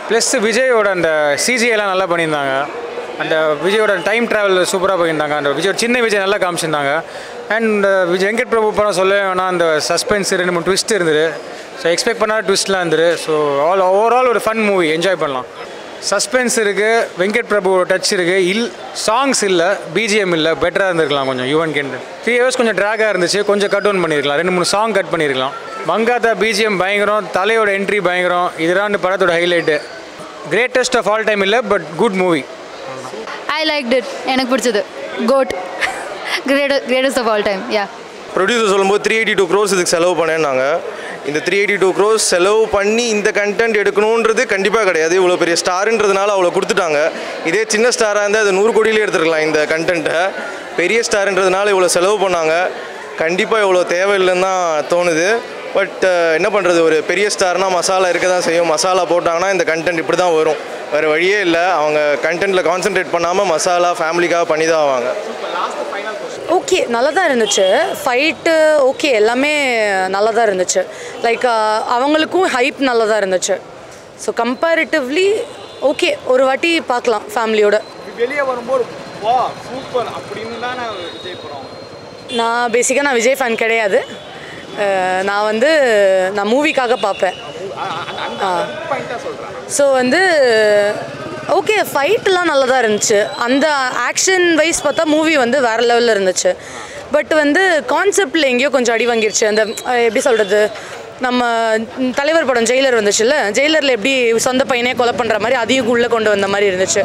Plus விஜயோட அந்த சிஜிஎல்லாம் நல்லா பண்ணியிருந்தாங்க. அந்த விஜயோட டைம் ட்ராவல் சூப்பராக பண்ணியிருந்தாங்க. அந்த சின்ன விஜய் நல்லா காமிச்சிருந்தாங்க. அண்ட் வெங்கட் பிரபு படம் சொல்ல வேணால் அந்த சஸ்பென்ஸ் 2-3 ட்விஸ்ட் இருந்தது. ஸோ எக்ஸ்பெக்ட் பண்ணாத ட்விஸ்ட்லாம் இருந்தது. ஸோ ஓவரால் ஒரு ஃபன் மூவி, என்ஜாய் பண்ணலாம். சஸ்பென்ஸ் இருக்குது, வெங்கட் பிரபுவோட டச் இருக்குது. சாங்ஸ் இல்லை, பிஜிஎம் இல்லை, பெட்டராக இருந்திருக்கலாம் கொஞ்சம். யுவன் கேண்டு 3 ஹவர்ஸ் கொஞ்சம் ட்ராகாக இருந்துச்சு, கொஞ்சம் கட் டவுன் பண்ணியிருக்கலாம். 2-3 சாங் கட் பண்ணியிருக்கலாம். மங்காத்தா பிஜிஎம் பயங்கரம், தலையோட என்ட்ரி பயங்கரம். இதுதான் இந்த படத்தோட highlight. Greatest of all time இல்லை, but good movie. I like it. எனக்கு பிடிச்சது. GOAT greatest of all time. Yeah. Producer சொல்லும்போது 382 crores இதுக்கு செலவு பண்ணேன்னாங்க. இந்த 382 crores செலவு பண்ணி இந்த கண்டென்ட் எடுக்கணுன்றது கண்டிப்பாக கிடையாது. இவ்வளோ பெரிய ஸ்டாருன்றதுனால அவ்வளோ கொடுத்துட்டாங்க. இதே சின்ன ஸ்டாராக இருந்தால் அது 100 கோடியிலே எடுத்துருக்கலாம் இந்த கண்டென்ட்டை. பெரிய ஸ்டாருன்றதுனால இவ்வளோ செலவு பண்ணாங்க. கண்டிப்பாக இவ்வளோ தேவையில்லைன்னு தான் தோணுது. பட் என்ன பண்ணுறது, ஒரு பெரிய ஸ்டார்னால் மசாலா இருக்க தான் செய்யும். மசாலா போட்டாங்கன்னா இந்த கண்டென்ட் இப்படி தான் வரும், வேறு வழியே இல்லை. அவங்க கண்டென்ட்டில் கான்சென்ட்ரேட் பண்ணாமல் மசாலா ஃபேமிலிக்காக பண்ணி தான் ஆவாங்க. ஓகே, நல்லா தான் இருந்துச்சு. ஃபைட்டு ஓகே, எல்லாமே நல்லா தான் இருந்துச்சு. லைக் அவங்களுக்கும் ஹைப் நல்லா தான் இருந்துச்சு. ஸோ கம்பேரிட்டிவ்லி ஓகே, ஒரு வாட்டி பார்க்கலாம் ஃபேமிலியோட. வெளியே வரும்போது வா சூப்பர் அப்படின்னு தான் விஜய் படம். நான் பேசிக்காக நான் விஜய் ஃபேன் கிடையாது. நான் மூவிக்காக பார்ப்பேன். ஸோ ஓகே, ஃபைட்டெலாம் நல்லா தான் இருந்துச்சு. அந்த ஆக்ஷன் வைஸ் பார்த்தா மூவி வேறு லெவலில் இருந்துச்சு. பட் கான்செப்டில் எங்கேயோ கொஞ்சம் அடி வாங்கிருச்சு. அந்த எப்படி சொல்கிறது, நம்ம தலைவர் படம் ஜெயிலர் வந்துச்சுல்ல, ஜெயிலரில் எப்படி சொந்த பையனே கொலை பண்ணுற மாதிரி அதையும் உள்ளே கொண்டு வந்த மாதிரி இருந்துச்சு.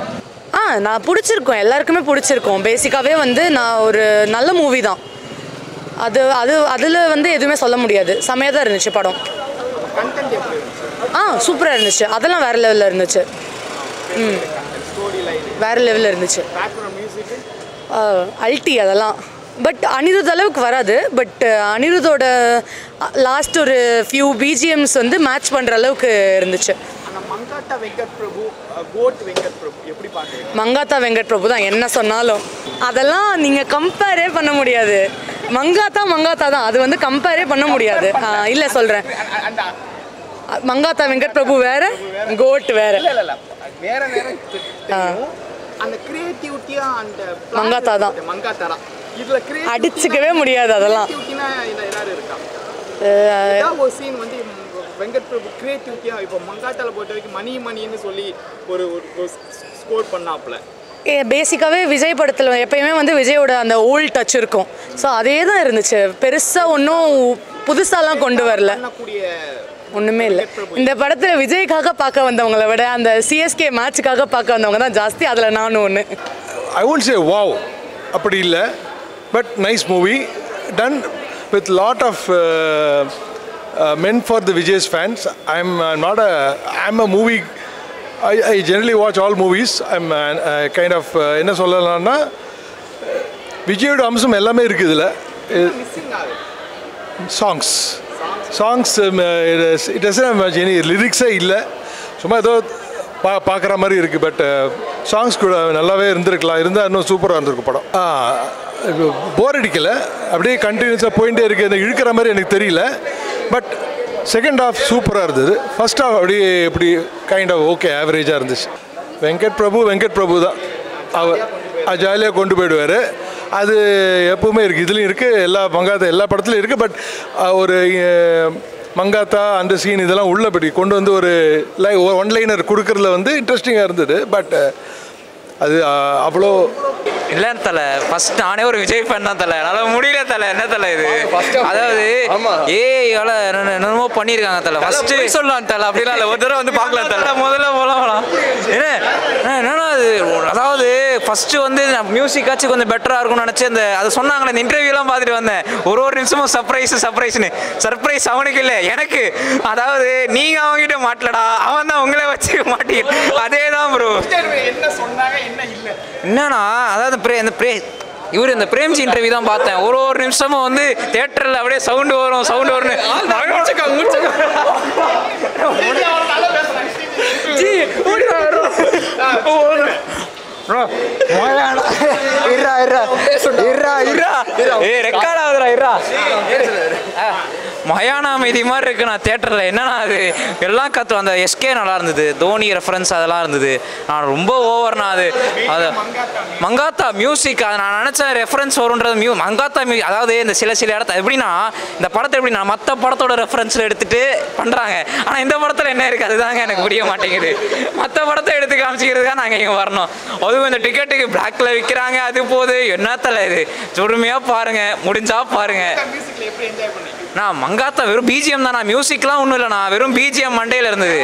நான் பிடிச்சிருக்கோம், எல்லாருக்குமே பிடிச்சிருக்கோம். பேசிக்காகவே நான் ஒரு நல்ல மூவி தான். அதில் எதுவுமே சொல்ல முடியாது. செமையாக தான் இருந்துச்சு படம். சூப்பராக இருந்துச்சு. அதெல்லாம் வேறு லெவலில் இருந்துச்சு. வேறு லெவலில் இருந்துச்சு. அல்டி அதெல்லாம். பட் அனிருத் அளவுக்கு வராது. பட் அனிருத்தோட லாஸ்ட் ஒரு ஃபியூ பிஜிஎம்ஸ் மேட்ச் பண்ணுற அளவுக்கு இருந்துச்சு. மங்காத்தா வெங்கட் பிரபு, கோட் வெங்கட் பிரபு எப்படி பார்க்குறீங்க? மங்காத்தா வெங்கட் பிரபு தான் என்ன சொன்னாலும். அதெல்லாம் நீங்கள் கம்பேரே பண்ண முடியாது. மங்காத்தா தான், அது கம்பேரே பண்ண முடியாது. இல்லை சொல்கிறேன், மங்காத்தா வெங்கட் பிரபு வேற, கோட் வேற. வேற அந்த கிரியேட்டிவிட்டியா அந்த மங்காத்தா தான். மங்காத்தா தான் இதுல அடிச்சுக்கவே முடியாது. அதெல்லாம் யாரு இருக்கா? ஒரு சீன் வெங்கட் பிரபு கிரியேட்டிவிட்டியா இப்போ மங்காத்தால பொறுத்த வரைக்கும் மணின்னு சொல்லி ஒரு ஸ்கோர் பண்ணாப்ல. பேசிக்காகவே விஜய் படத்தில் எப்பயுமே விஜயோட அந்த ஓல்ட் டச் இருக்கும். ஸோ அதே தான் இருந்துச்சு. பெருசாக ஒன்றும் புதுசாலாம் கொண்டு வரல, ஒன்றுமே இல்லை. இந்த படத்தில் விஜய்க்காக பார்க்க வந்தவங்களை விட அந்த சிஎஸ்கே மேட்சுக்காக பார்க்க வந்தவங்க தான் ஜாஸ்தி. அதில் நானும் ஒன்று. ஐ ஒன்ட் சே வாவ் அப்படி இல்லை, but nice movie done with lot of meant for the Vijay's fans. I'm a movie. I generally watch all movies. I'm kind of என்ன சொல்லலாம்னா விஜயோட அம்சம் எல்லாமே இருக்குது இதில். சாங்ஸ் இட் டசன்ட் எனி லிரிக்ஸே இல்லை, சும்மா ஏதோ பார்க்குற மாதிரி இருக்குது. பட் சாங்ஸ் கூட நல்லாவே இருந்திருக்கலாம், இருந்தால் இன்னும் சூப்பராக இருந்திருக்கும் படம். போர் அடிக்கலை, அப்படியே கண்டினியூஸாக போயிட்டே இருக்குது. எனக்கு இழுக்கிற மாதிரி எனக்கு தெரியல. பட் செகண்ட் ஹாஃப் சூப்பராக இருந்தது. ஃபர்ஸ்ட் ஹாஃப் அப்படியே எப்படி கைண்ட் ஆஃப் ஓகே ஆவரேஜாக இருந்துச்சு. வெங்கட் பிரபு தான் அவர் ஜாலியாக கொண்டு போயிடுவார். அது எப்பவுமே இருக்குது, இதுலேயும் இருக்குது, எல்லா படத்துலையும் இருக்குது. பட் ஒரு மங்காத்தா அந்த சீன் இதெல்லாம் உள்ளபடி கொண்டு ஒரு ஒன்லைனர் கொடுக்கறதுல இன்ட்ரெஸ்டிங்காக இருந்தது. பட் அது அவ்வளோ இல்லைன்னு தலை. ஃபர்ஸ்ட் நானே ஒரு விஜய் ஃபேன் தான் தலை. என்னால் முடியல தலை. என்ன தலை இது? அதாவது என்னமோ பண்ணியிருக்காங்க தலை. ஃபர்ஸ்ட் சொல்லலாம் தலை, அப்படிலாம் இல்லை. ஒரு தடவை பார்க்கலாம் தலை. முதல்ல போகலாம் என்னன்னா அது, அதாவது ஃபர்ஸ்ட் நான் மியூசிக்காச்சும் கொஞ்சம் பெட்டராக இருக்கும்னு நினச்சேன். அது சொன்னாங்களே இந்த இன்டர்வியூலாம் பார்த்துட்டு வந்தேன். ஒரு நிமிஷமும் சர்ப்ரைஸ்னு. சர்ப்ரைஸ் அவனுக்கு இல்லை, எனக்கு. அதாவது நீங்கள் அவங்ககிட்ட மாட்டலடா, அவன் தான் உங்களே வச்சு மாட்டிக்கிட்டு. அதே தான் ப்ரோ. என்ன சொன்னாங்க என்ன இல்லை என்னன்னா, அதாவது இந்த பிரேம்ஜி இன்டர்வியூ தான் பார்த்தேன். ஒரு நிமிஷமும் தியேட்டரில் அப்படியே சவுண்டு வரும். ரெக்கார்ட் ஆகுதுடா. மயான அமைதி மாதிரி இருக்கு. நான் தேட்டரில் என்னன்னா அது எல்லாம் கற்றுவோம். அந்த எஸ்கே நல்லா இருந்தது, தோனி ரெஃபரன்ஸ் அதெல்லாம் இருந்தது. நான் ரொம்ப ஓவர்னா அது மங்காத்தா மியூசிக் அதை நான் நினச்சேன் ரெஃபரன்ஸ் வரும்ன்றது மங்காத்தா அதாவது இந்த சில இடத்த எப்படின்னா இந்த படத்தை எப்படின்னா மற்ற படத்தோட ரெஃபரன்ஸில் எடுத்துகிட்டு பண்ணுறாங்க. ஆனால் இந்த படத்தில் என்ன இருக்குது அதுதாங்க எனக்கு புரிய மாட்டேங்குது. மற்ற படத்தை எடுத்து காமிச்சிக்கிறதுக்காக நாங்கள் இங்கே வரணும். அதுவும் இந்த டிக்கெட்டுக்கு பிளாக்ல விற்கிறாங்க. அது போது என்னத்தல இது பொறுமையாக பாருங்கள், முடிஞ்சா பாருங்கள். நான் மங்காத்தா வெறும் பிஜிஎம் தான், மியூசிக்லாம் ஒன்றும் இல்லைண்ணா, வெறும் பிஜிஎம் மண்டையில் இருந்தது.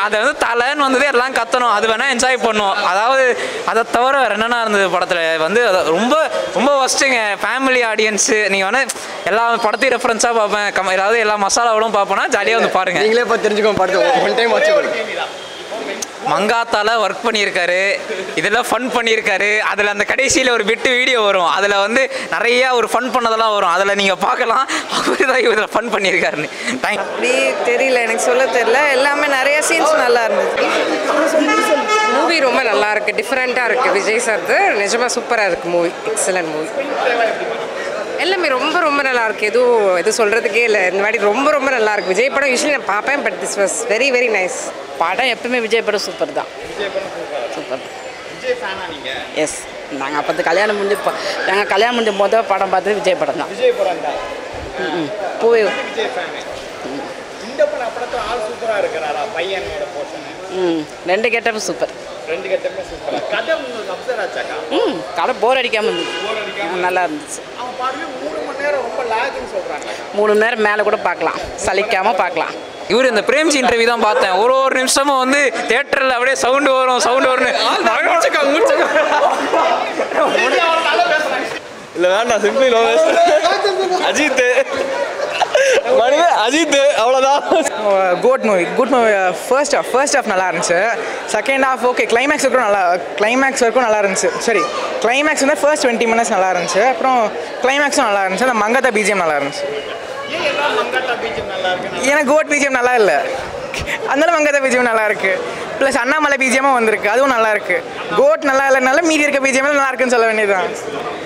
அதை வந்து தலைன்னு வந்தது எல்லாம் கத்தணும், அது வேணால் என்ஜாய் பண்ணும். அதாவது அதை தவிர வேறு என்னென்ன இருந்தது படத்தில் வந்து ரொம்ப ரொம்ப ஃபஸ்ட்டுங்க. ஃபேமிலி ஆடியன்ஸு நீங்கள் வந்து எல்லா படத்தையும் ரெஃபரன்ஸாக பார்ப்பேன், ஏதாவது எல்லா மசாலாவோடும் பார்ப்பேன்னா ஜாலியாக வந்து பாருங்கள். நீங்களே பார்த்து தெரிஞ்சுக்கோங்க படத்தை ஒன் டைம் வாட்ச். மங்காத்தால ஒர்க் பண்ணியிருக்காரு, இதெல்லாம் ஃபன் பண்ணியிருக்காரு. அதில் அந்த கடைசியில் ஒரு பிட்டு வீடியோ வரும், அதில் வந்து நிறையா ஒரு ஃபன் பண்ணதெல்லாம் வரும், அதில் நீங்கள் பார்க்கலாம். அவர் தான் இதில் ஃபன் பண்ணியிருக்காருன்னு. அப்படி தெரியல, எனக்கு சொல்ல தெரியல. எல்லாமே நிறைய சீன்ஸ் நல்லா இருந்தது. மூவி ரொம்ப நல்லா இருக்குது, டிஃப்ரெண்ட்டாக இருக்குது. விஜய் சார்து நிஜமாக சூப்பராக இருக்குது மூவி, எக்ஸலண்ட் மூவி. எல்லாமே ரொம்ப ரொம்ப நல்லா இருக்குது. எதுவும் சொல்கிறதுக்கே இல்லை. இந்த மாதிரி ரொம்ப ரொம்ப நல்லா இருக்குது. விஜய் படம் யூஸ்வலி நான் பார்ப்பேன், but this was very very nice. படம் எப்பவுமே விஜய் படம் சூப்பர் தான். சூப்பர். எஸ், நாங்கள் அப்போ கல்யாணம் முடிஞ்ச மொதல் படம் பார்த்தது விஜய் படம் தான். போய் ரெண்டு கெட்டப்பும் சூப்பர். கதை போர் அடிக்காமல் இருந்துச்சு, நல்லா இருந்துச்சு. 3 மணி நேரம் மேலே கூட பார்க்கலாம், சலிக்காமல் பார்க்கலாம். இவர் இந்த பிரேம்ஜி இன்டர்வியூ தான் பார்த்தேன். ஒரு நிமிஷமும் வந்து தேட்டரில் அப்படியே சவுண்டு வரும் இல்லை வேண்டாம், சிம்பிளி நோ அஜித் அவ்வளோதான். குட் மூவி ஃபர்ஸ்ட் ஹாஃப் நல்லா இருந்துச்சு. செகண்ட் ஹாஃப் ஓகே, கிளைமேக்ஸ் வரைக்கும் நல்லா இருந்துச்சு. சரி, கிளைமேக்ஸ் வந்து ஃபர்ஸ்ட் 20 minutes நல்லா இருந்துச்சு. அப்புறம் கிளைமேக்ஸும் நல்லா இருந்துச்சு. அந்த மங்காத்தா பிஜிஎம் நல்லா இருந்துச்சு. எனக்கு கோட் பிஜிஎம் நல்லா இல்லை, அதனால மங்காத்தா பிஜிஎம் நல்லா இருக்கு. ப்ளஸ் அண்ணாமலை பிஜிஎம்மும் வந்திருக்கு, அதுவும் நல்லா இருக்கு. கோட் நல்லா இல்லைனால மீதி இருக்க பிஜிஎம் நல்லா இருக்குன்னு சொல்ல வேண்டியதுதான்.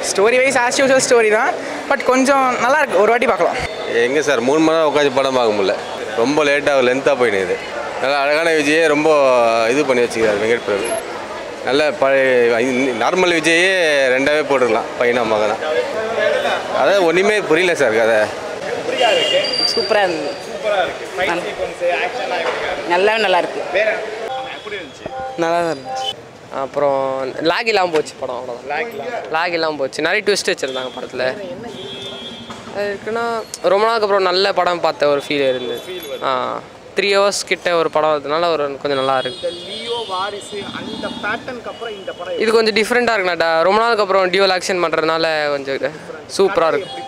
Story wise as usual story தான், பட் கொஞ்சம் நல்லா இருக்கு, ஒரு வாட்டி பார்க்கலாம். எங்கே சார் 3 மணி நேரம் உட்காந்து படம் பார்க்க முடியல, ரொம்ப லேட்டாக லென்த்தாக போயிடுது. நல்லா அழகான விஜயே ரொம்ப இது பண்ணி வச்சுக்கிறார் வெங்கட் பிரபு. நல்ல பழைய நார்மல் விஜயே 2ஆவே போட்டுருக்கலாம், பையனா மகனா. அதான் ஒன்றுமே புரியல சார் கதை. சூப்பராக இருந்தது, நல்லா இருக்கு, நல்லா தான் இருந்துச்சு. அப்புறம் லாக் இல்லாமல் போச்சு படம், அவ்வளோதான். லாக் இல்லாமல் போச்சு. நிறைய ட்விஸ்ட் வச்சுருந்தாங்க படத்தில். அது இருக்குன்னா ரொம்ப நாளுக்கு அப்புறம் நல்ல படம் பார்த்த ஒரு ஃபீல் இருந்தது. 3 hours கிட்ட ஒரு படம் வரதுனால ஒரு கொஞ்சம் நல்லா இருக்கு. இது கொஞ்சம் டிஃப்ரெண்ட்டாக இருக்குண்ணா. ரொம்ப நாளுக்கு அப்புறம் டியூவல் ஆக்ஷன் பண்ணுறதுனால கொஞ்சம் சூப்பராக இருக்கு.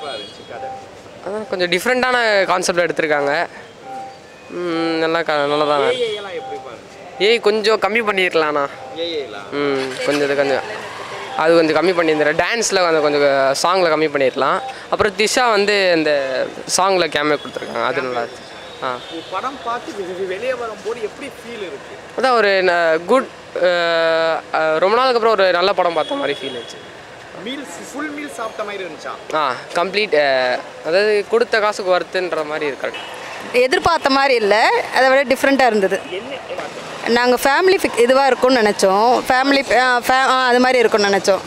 அதான் கொஞ்சம் டிஃப்ரெண்ட்டான கான்செப்ட் எடுத்திருக்காங்க. நல்லா தான். கொஞ்சம் கம்மி பண்ணியிருக்கலாண்ணா. அது கொஞ்சம் கம்மி பண்ணியிருந்தேன். டான்ஸில் கொஞ்சம் சாங்கில் கம்மி பண்ணியிருக்கலாம். அப்புறம் திஷா வந்து இந்த சாங்கில் கேமே கொடுத்துருக்காங்க, அது நல்லா இருக்கு. படம் பார்த்து வெளியே வரும்போது எப்படி ஃபீல் இருக்கு? அதான் ஒரு குட், ரொம்ப நாளுக்கு அப்புறம் ஒரு நல்ல படம் பார்த்த மாதிரி ஃபீல் இருந்துச்சு. ஃபுல் மீல் சாப்பிட்ட மாதிரி இருந்துச்சா? கம்ப்ளீட், அதாவது கொடுத்த காசுக்கு வர்த்துன்ற மாதிரி இருக்காங்க. எதிர்பார்த்த மாதிரி இல்லை, அதை விட டிஃப்ரெண்ட்டாக இருந்தது. நாங்கள் ஃபேமிலி இதுவாக இருக்கும்னு நினச்சோம், அது மாதிரி இருக்கும்னு நினச்சோம்.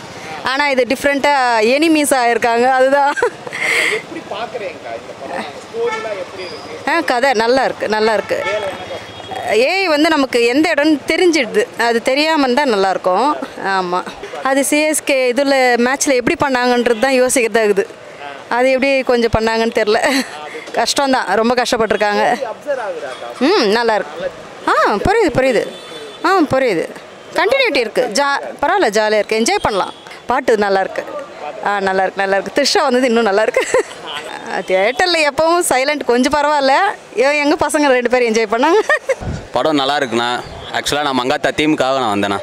ஆனால் இது டிஃப்ரெண்ட்டாக எனிமீஸாக இருக்காங்க, அதுதான். கதை நல்லா இருக்குது. ஏஐ வந்து நமக்கு எந்த இடம்னு தெரிஞ்சிடுது, அது தெரியாமல் இருந்தால் நல்லாயிருக்கும். ஆமாம், அது சிஎஸ்கே இதில் மேட்ச்சில் எப்படி பண்ணாங்கன்றது தான் யோசிக்கிறதாகுது. அது எப்படி கொஞ்சம் பண்ணாங்கன்னு தெரில, கஷ்டம்தான், ரொம்ப கஷ்டப்பட்டுருக்காங்க. நல்லாயிருக்கு. புரியுது. கண்டினியூட்டி இருக்குது, பரவாயில்ல, ஜாலியாக இருக்குது, என்ஜாய் பண்ணலாம். பாட்டு நல்லாயிருக்கு. நல்லாயிருக்கு. த்ரிஷா வந்தது இன்னும் நல்லாயிருக்கு. தியேட்டரில் எப்பவும் சைலண்ட், கொஞ்சம் பரவாயில்ல. எங்கள் பசங்க 2 பேரும் என்ஜாய் பண்ணாங்க. படம் நல்லா இருக்குண்ணா. ஆக்சுவலாக நான் மங்காத்தா தீமுக்காக வந்தேண்ணா.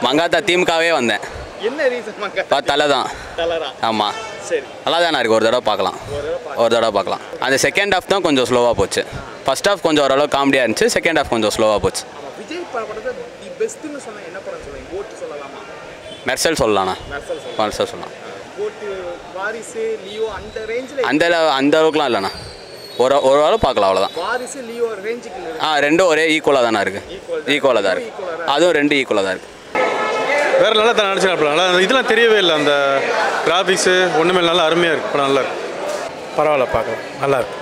மங்காத்தா தீமுக்காகவே வந்தேன். என்ன ரீசன்? தலை தான். ஆமாம், நல்லா தானே இருக்குது. ஒரு தடவை பார்க்கலாம். அந்த செகண்ட் ஹாஃப் தான் கொஞ்சம் ஸ்லோவாக போச்சு. ஃபர்ஸ்ட் ஹாஃப் கொஞ்சம் ஓரளவு காமெடியாக இருந்துச்சு, செகண்ட் ஹாஃப் கொஞ்சம் ஸ்லோவாக போச்சு. விஜய் படத்தை தி பெஸ்ட்னு சொன்னா என்ன படம் சொல்லுவீங்க? கோட் சொல்லலாமா? மெர்சல் சொல்லலாம்ண்ணா. மெர்சல் சொல்லலாம். கோட் வாரிசு லியோ அந்த ரேஞ்சில் அந்த அளவுக்குலாம் இல்லைண்ணா ஒரு அளவு பார்க்கலாம் அவ்வளோதான். வாரிசு லியோ ரேஞ்சுக்கு ரெண்டும் ஒரே ஈக்குவலாக தானே இருக்குது. ஈக்குவலாக தான் இருக்குது. அதுவும் ரெண்டு ஈக்குவலாக தான் இருக்குது. வேறு நல்லா தான் நடிச்சிருக்கலாம். நல்லா இதெல்லாம் தெரியவே இல்லை. அந்த கிராஃபிக்ஸு ஒன்றுமே நல்லா அருமையாக இருக்குது. படம் நல்லா இருக்கு. பரவாயில்ல, பார்க்கலாம் நல்லா இருக்கு.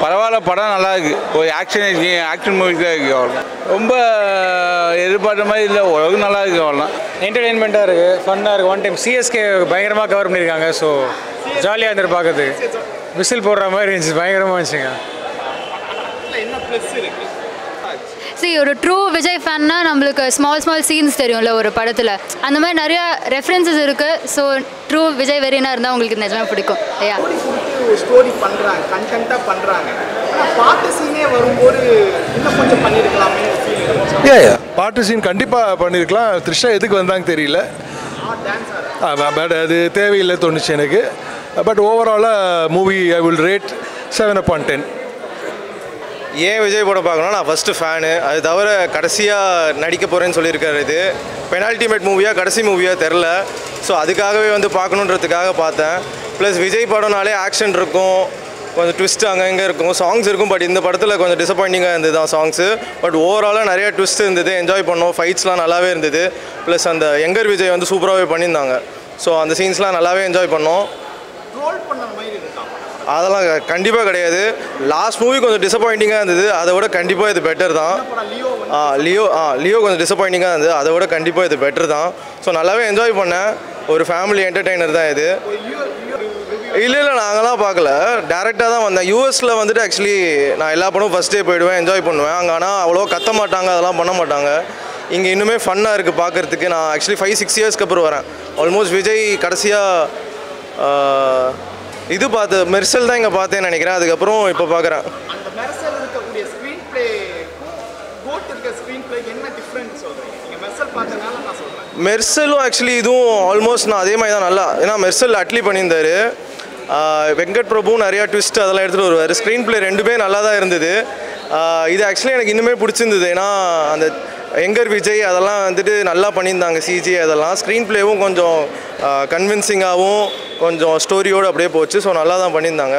பரவாயில்ல படம் நல்லா இருக்கு. ஒரு ஆக்ஷன் மூவிக்கு தான் இருக்குது. அவ்வளோ ரொம்ப எதிர்பார்த்த மாதிரி இல்லை. உலகம் நல்லா இருக்குது. அவ்வளோதான். என்டர்டெயின்மெண்ட்டாக இருக்குது, ஃபன்னாக இருக்குது. ஒன் டைம் சிஎஸ்கே பயங்கரமாக கவர் பண்ணியிருக்காங்க. ஸோ ஜாலியாக இருந்து பார்க்குறது. விசில் போடுற மாதிரி இருந்துச்சு, பயங்கரமாக இருந்துச்சுங்க. என்ன ப்ளஸ் இருக்கு? சரி, ஒரு ட்ரூ விஜய் ஃபேன்னா நம்மளுக்கு ஸ்மால் சீன்ஸ் தெரியும்ல ஒரு படத்தில், அந்த மாதிரி நிறையா ரெஃபரன்சஸ் இருக்குது. ஸோ ட்ரூ விஜய் வெறினா இருந்தால் உங்களுக்கு நிஜமாக பிடிக்கும். ஐயா ஸ்டோரி பண்ணுறாங்க, கண்டென்ட்டாக பண்ணுறாங்க. ஆனால் பாட்டு சீனே வரும்போது இன்னும் கொஞ்சம் பண்ணியிருக்கலாமே ஃபீல். பாட்டு சீன் கண்டிப்பாக பண்ணியிருக்கலாம். த்ரிஷா எதுக்கு வந்தாங்க தெரியல. பட் அது தேவையில்லை தோணுச்சு எனக்கு. பட் ஓவராலாக மூவி ஐ வில் ரேட் 7/10. ஏன் விஜய் படம் பார்க்கணும், நான் ஃபஸ்ட்டு ஃபேனு. அது தவிர கடைசியாக நடிக்க போகிறேன்னு சொல்லியிருக்காரு. இது பெனால்டிமேட் மூவியாக கடைசி மூவியாக தெரில. ஸோ அதுக்காகவே வந்து பார்க்கணுன்றதுக்காக பார்த்தேன். ப்ளஸ் விஜய் படம்னாலே ஆக்ஷன் இருக்கும், கொஞ்சம் ட்விஸ்ட் அங்கங்கே இருக்கும், சாங்ஸ் இருக்கும். பட் இந்த படத்தில் கொஞ்சம் டிசப்பாயிண்டிங்காக இருந்தது தான் சாங்ஸு. பட் ஓவராலாக நிறைய ட்விஸ்ட் இருந்தது, என்ஜாய் பண்ணோம். ஃபைட்ஸ்லாம் நல்லாவே இருந்தது. ப்ளஸ் அந்த யங்கர் விஜய் வந்து சூப்பராகவே பண்ணியிருந்தாங்க. ஸோ அந்த சீன்ஸ்லாம் நல்லாவே என்ஜாய் பண்ணோம். அதெல்லாம் கண்டிப்பாக கிடையாது. லாஸ்ட் மூவி கொஞ்சம் டிசப்பாயிண்டிங்காக இருந்தது. அதை விட கண்டிப்பாக இது பெட்டர் தான். லியோ கொஞ்சம் டிசப்பாயிண்டிங்காக இருந்தது. அதை விட கண்டிப்பாக இது பெட்டர் தான். ஸோ நல்லாவே என்ஜாய் பண்ணேன். ஒரு ஃபேமிலி என்டர்டெய்னர் தான் இது. இல்லை நாங்களாம் பார்க்கல, டேரெக்டாக தான் வந்தேன். யூஎஸில் வந்துட்டு ஆக்சுவலி நான் எல்லா படமும் ஃபஸ்ட் டே போயிடுவேன், என்ஜாய் பண்ணுவேன். அங்கே ஆனால் அவ்வளோ கத்த மாட்டாங்க, அதெல்லாம் பண்ண மாட்டாங்க. இங்கே இன்னுமே ஃபன்னாக இருக்குது பார்க்குறதுக்கு. நான் ஆக்சுவலி 5-6 இயர்ஸ்க்கு அப்புறம் வரேன். ஆல்மோஸ்ட் விஜய் கடைசியாக இது பார்த்து மெர்சல் தான் இங்கே பார்த்தேன்னு நினைக்கிறேன். அதுக்கப்புறம் இப்போ பார்க்குறேன். அந்த மெர்சல் இருக்கக்கூடிய ஸ்க்ரீன் ப்ளே கோட் இருக்க ஸ்க்ரீன் ப்ளே என்ன டிஃப்ரெண்ட் சொல்கிறீங்க? நீங்கள் மெர்சல் பார்த்தனால நான் சொல்கிறேன். மெர்சலும் ஆக்சுவலி இதுவும் ஆல்மோஸ்ட் நான் அதே மாதிரி தான் நல்லா. ஏன்னா மெர்சல் அட்லி பண்ணியிருந்தார். வெங்கட் பிரபுவும் நிறையா ட்விஸ்ட் அதெல்லாம் எடுத்துகிட்டு வருவார். ஸ்க்ரீன் ப்ளே ரெண்டுமே நல்லா தான் இருந்தது. இது ஆக்சுவலி எனக்கு இன்னுமே பிடிச்சிருந்தது. ஏன்னா அந்த யங்கர் விஜய் அதெல்லாம் வந்துட்டு நல்லா பண்ணியிருந்தாங்க. சிஜி அதெல்லாம் ஸ்க்ரீன் ப்ளேவும் கொஞ்சம் கன்வின்சிங்காகவும் கொஞ்சம் ஸ்டோரியோடு அப்படியே போச்சு. ஸோ நல்லா தான் பண்ணியிருந்தாங்க.